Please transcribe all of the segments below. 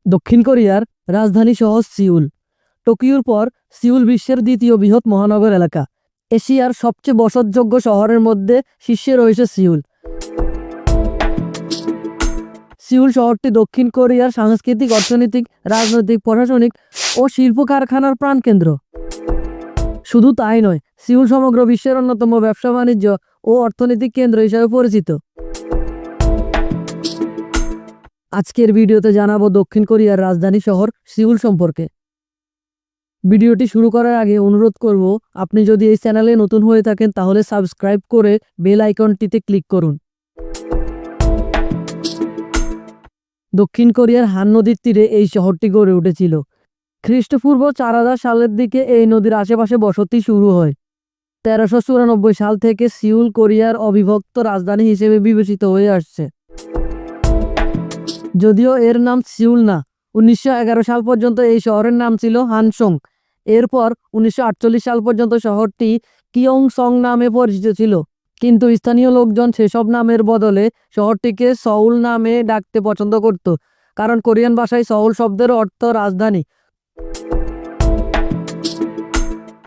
দক্ষিণ কোরিয়ার রাজধানী শহর সিউল। টোকিওর পর সিউল বিশ্বের দ্বিতীয় বৃহৎ মহানগর এলাকা। এশিয়ার সবচেয়ে বসতযোগ্য শহরের মধ্যে শীর্ষে রয়েছে সিউল। সিউল শহরটি দক্ষিণ কোরিয়ার সাংস্কৃতিক, অর্থনৈতিক, রাজনৈতিক, প্রশাসনিক ও শিল্প কারখানার প্রাণকেন্দ্র। শুধু তাই নয়, সিউল সমগ্র বিশ্বের অন্যতম ব্যবসা, বাণিজ্য ও অর্থনৈতিক কেন্দ্র হিসেবে পরিচিত। আজকের ভিডিওতে জানাবো দক্ষিণ কোরিয়ার রাজধানী শহর সিউল সম্পর্কে। ভিডিওটি শুরু করার আগে অনুরোধ করব, আপনি যদি এই চ্যানেলে নতুন হয়ে থাকেন তাহলে সাবস্ক্রাইব করে বেল আইকনটিতে ক্লিক করুন। দক্ষিণ কোরিয়ার হান নদীর তীরে এই শহরটি গড়ে উঠেছিল। খ্রিস্টপূর্ব 4000 সালের দিকে এই নদীর আশেপাশে বসতি শুরু হয়। 1394 সাল থেকে সিউল কোরিয়ার অবিভক্ত রাজধানী হিসেবে বিবেচিত হয়ে আসছে। যদিও এর নাম সিউল না, 1911 সাল পর্যন্ত এই শহরের নাম ছিল হানসং। এরপর 1948 সাল পর্যন্ত শহরটি কিয়ংসং নামে পরিচিত ছিল, কিন্তু স্থানীয় লোকজন সেসব নামের বদলে শহরটিকে সউল নামে ডাকতে পছন্দ করত, কারণ কোরিয়ান ভাষায় সউল শব্দের অর্থ রাজধানী।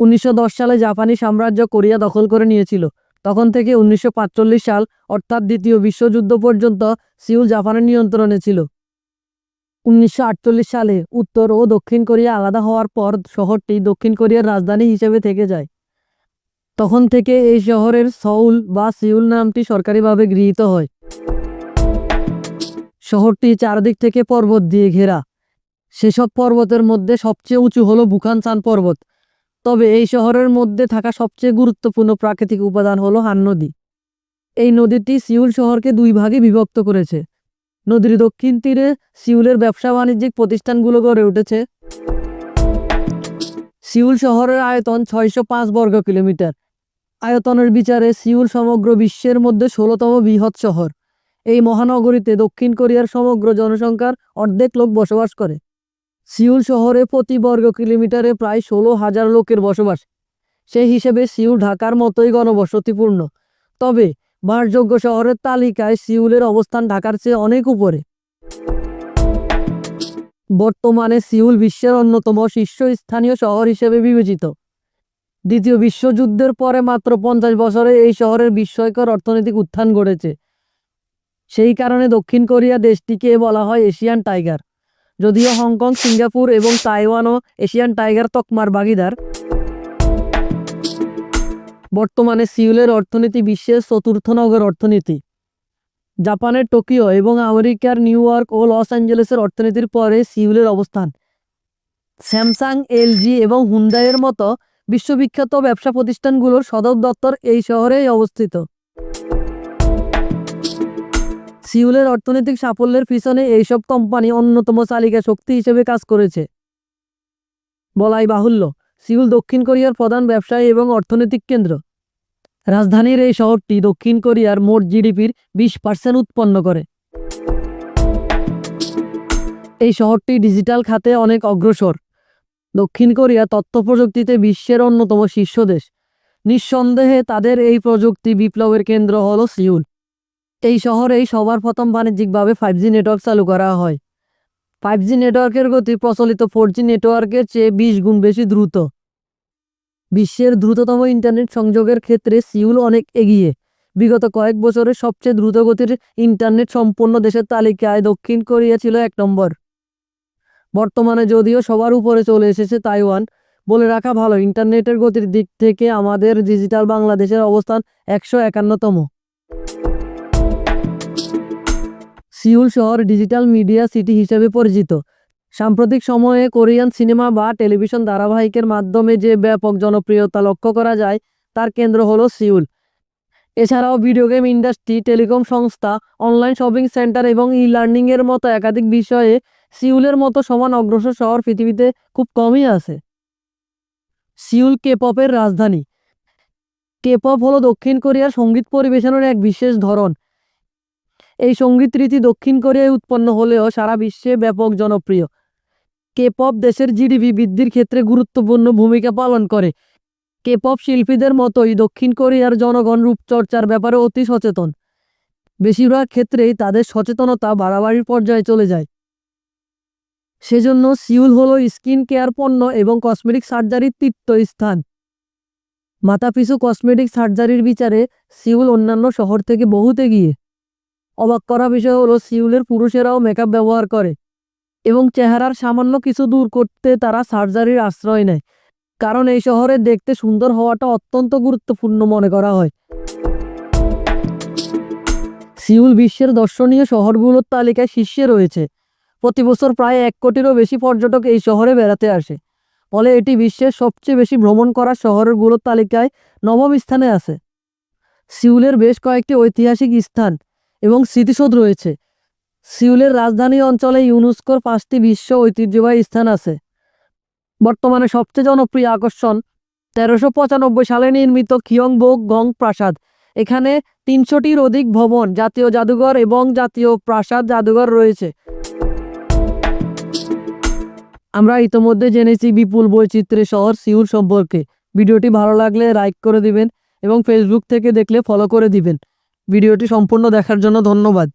1910 সালে জাপানি সাম্রাজ্য কোরিয়া দখল করে নিয়েছিল। তখন থেকে 1945 সাল অর্থাৎ দ্বিতীয় বিশ্বযুদ্ধ পর্যন্ত সিউল জাপানের নিয়ন্ত্রণে ছিল। 1948 সালে উত্তর ও দক্ষিণ কোরিয়া আলাদা হওয়ার পর শহরটি দক্ষিণ কোরিয়ার রাজধানী হিসেবে থেকে যায়। তখন থেকে এই শহরের সউল বা সিউল নামটি সরকারিভাবে গৃহীত হয়। শহরটি চারদিক থেকে পর্বত দিয়ে ঘেরা। সেসব পর্বতের মধ্যে সবচেয়ে উঁচু হলো বুখানসান পর্বত। তবে এই শহরের মধ্যে থাকা সবচেয়ে গুরুত্বপূর্ণ প্রাকৃতিক উপাদান হলো হান নদী। এই নদীটি সিউল শহরকে দুই ভাগে বিভক্ত করেছে। নদীর দক্ষিণ তীরে সিউলের ব্যবসা বাণিজ্যিক প্রতিষ্ঠানগুলো গড়ে উঠেছে। সিউল শহরের আয়তন 605 বর্গ কিলোমিটার। আয়তনের বিচারে সিউল সমগ্র বিশ্বের মধ্যে 16তম বৃহৎ শহর। এই মহানগরীতে দক্ষিণ কোরিয়ার সমগ্র জনসংখ্যার অর্ধেক লোক বসবাস করে। সিউল শহরে প্রতি বর্গ কিলোমিটারে প্রায় 16,000 লোকের বসবাস। সেই হিসেবে সিউল ঢাকার মতোই ঘনবসতিপূর্ণ। তবে বাসযোগ্য শহরের তালিকায় সিউলের অবস্থান ঢাকার চেয়ে অনেক উপরে। বর্তমানে সিউল বিশ্বের অন্যতম শীর্ষস্থানীয় শহর হিসেবে বিবেচিত। দ্বিতীয় বিশ্বযুদ্ধের পরে মাত্র 50 বছরে এই শহরের বিস্ময়কর অর্থনৈতিক উত্থান ঘটেছে। সেই কারণে দক্ষিণ কোরিয়া দেশটিকে বলা হয় এশিয়ান টাইগার। যদিও হংকং, সিঙ্গাপুর এবং তাইওয়ানও এশিয়ান টাইগার তকমার ভাগিদার। বর্তমানে সিউলের অর্থনীতি বিশ্বের চতুর্থ নগর অর্থনীতি। জাপানের টোকিও এবং আমেরিকার নিউ ইয়র্ক ও লস অ্যাঞ্জেলেসের অর্থনীতির পরে সিউলের অবস্থান। স্যামসাং, এলজি এবং হুন্ডাইয়ের মতো বিশ্ববিখ্যাত ব্যবসা প্রতিষ্ঠানগুলোর সদর দপ্তর এই শহরেই অবস্থিত। সিউলের অর্থনৈতিক সাফল্যের পিছনে এইসব কোম্পানি অন্যতম চালিকা শক্তি হিসেবে কাজ করেছে। বলাই বাহুল্য, সিউল দক্ষিণ কোরিয়ার প্রধান ব্যবসায়ী এবং অর্থনৈতিক কেন্দ্র। রাজধানীর এই শহরটি দক্ষিণ কোরিয়ার মোট জিডিপির 20% উৎপন্ন করে। এই শহরটি ডিজিটাল খাতে অনেক অগ্রসর। দক্ষিণ কোরিয়া তথ্য প্রযুক্তিতে বিশ্বের অন্যতম শীর্ষ দেশ। নিঃসন্দেহে তাদের এই প্রযুক্তি বিপ্লবের কেন্দ্র হলো সিউল। এই শহরেই সবার প্রথম বাণিজ্যিকভাবে 5G নেটওয়ার্ক চালু করা হয়। 5G নেটওয়ার্কের গতি প্রচলিত 4G নেটওয়ার্কের চেয়ে 20 গুণ বেশি দ্রুত। বিশ্বের দ্রুততম ইন্টারনেট সংযোগের ক্ষেত্রে সিউল অনেক এগিয়ে। বিগত কয়েক বছরে সবচেয়ে দ্রুতগতির ইন্টারনেট সম্পন্ন দেশের তালিকায় দক্ষিণ কোরিয়া ছিল 1 নম্বর। বর্তমানে যদিও সবার উপরে চলে এসেছে তাইওয়ান। বলে রাখা ভালো, ইন্টারনেটের গতির দিক থেকে আমাদের ডিজিটাল বাংলাদেশের অবস্থান 151তম। সিউল শহর ডিজিটাল মিডিয়া সিটি হিসেবে পরিচিত। সাম্প্রতিক সময়ে কোরিয়ান সিনেমা বা টেলিভিশন ধারাবাহিকের মাধ্যমে যে ব্যাপক জনপ্রিয়তা লক্ষ্য করা যায় তার কেন্দ্র হলো সিউল। এছাড়াও ভিডিও গেম ইন্ডাস্ট্রি, টেলিকম সংস্থা, অনলাইন শপিং সেন্টার এবং ই-লার্নিংয়ের মতো একাধিক বিষয়ে সিউলের মতো সমান অগ্রসর শহর পৃথিবীতে খুব কমই আছে। সিউল কে-পপের রাজধানী। কে-পপ হলো দক্ষিণ কোরিয়ার সঙ্গীত পরিবেশনের এক বিশেষ ধরন। এই সঙ্গীত রীতি দক্ষিণ কোরিয়ায় উৎপন্ন হলেও সারা বিশ্বে ব্যাপক জনপ্রিয়। কে-পপ দেশের জিডিপি বৃদ্ধির ক্ষেত্রে গুরুত্বপূর্ণ ভূমিকা পালন করে। কে-পপ শিল্পীদের মতোই দক্ষিণ কোরিয়ার জনগণ রূপচর্চার ব্যাপারে অতি সচেতন। বেশিরভাগ ক্ষেত্রেই তাদের সচেতনতা বাড়াবাড়ির পর্যায়ে চলে যায়। সেজন্য সিউল হলো স্কিন কেয়ার পণ্য এবং কসমেটিক সার্জারির তীর্থস্থান। মাথাপিছু কসমেটিক সার্জারির বিচারে সিউল অন্যান্য শহর থেকে বহুত এগিয়ে। অবাক করা বিষয় হলো সিউলের পুরুষেরাও মেকআপ ব্যবহার করে এবং চেহারার সামান্য কিছু দূর করতে তারা সার্জারির আশ্রয় নেয়, কারণ এই শহরে দেখতে সুন্দর হওয়াটা অত্যন্ত গুরুত্বপূর্ণ মনে করা হয়। সিউল বিশ্বের দর্শনীয় শহরগুলোর তালিকায় শীর্ষে রয়েছে। প্রতি বছর প্রায় 1 কোটিরও বেশি পর্যটক এই শহরে বেড়াতে আসে, ফলে এটি বিশ্বের সবচেয়ে বেশি ভ্রমণ করা শহরগুলোর তালিকায় নবম স্থানে আছে। সিউলের বেশ কয়েকটি ঐতিহাসিক স্থান এবং স্মৃতিসৌধ রয়েছে। সিউলের রাজধানী অঞ্চলে ইউনেস্কোর 5টি বিশ্ব ঐতিহ্যবাহী স্থান আছে। বর্তমানে সবচেয়ে জনপ্রিয় আকর্ষণ 1395 সালে নির্মিত কিয়ংবোক গং প্রাসাদ। এখানে 300টির অধিক ভবন, জাতীয় জাদুঘর এবং জাতীয় প্রাসাদ জাদুঘর রয়েছে। আমরা ইতোমধ্যে জেনেছি বিপুল বৈচিত্র্যের শহর সিউল সম্পর্কে। ভিডিওটি ভালো লাগলে লাইক করে দিবেন এবং ফেসবুক থেকে দেখলে ফলো করে দিবেন। ভিডিওটি সম্পূর্ণ দেখার জন্য ধন্যবাদ।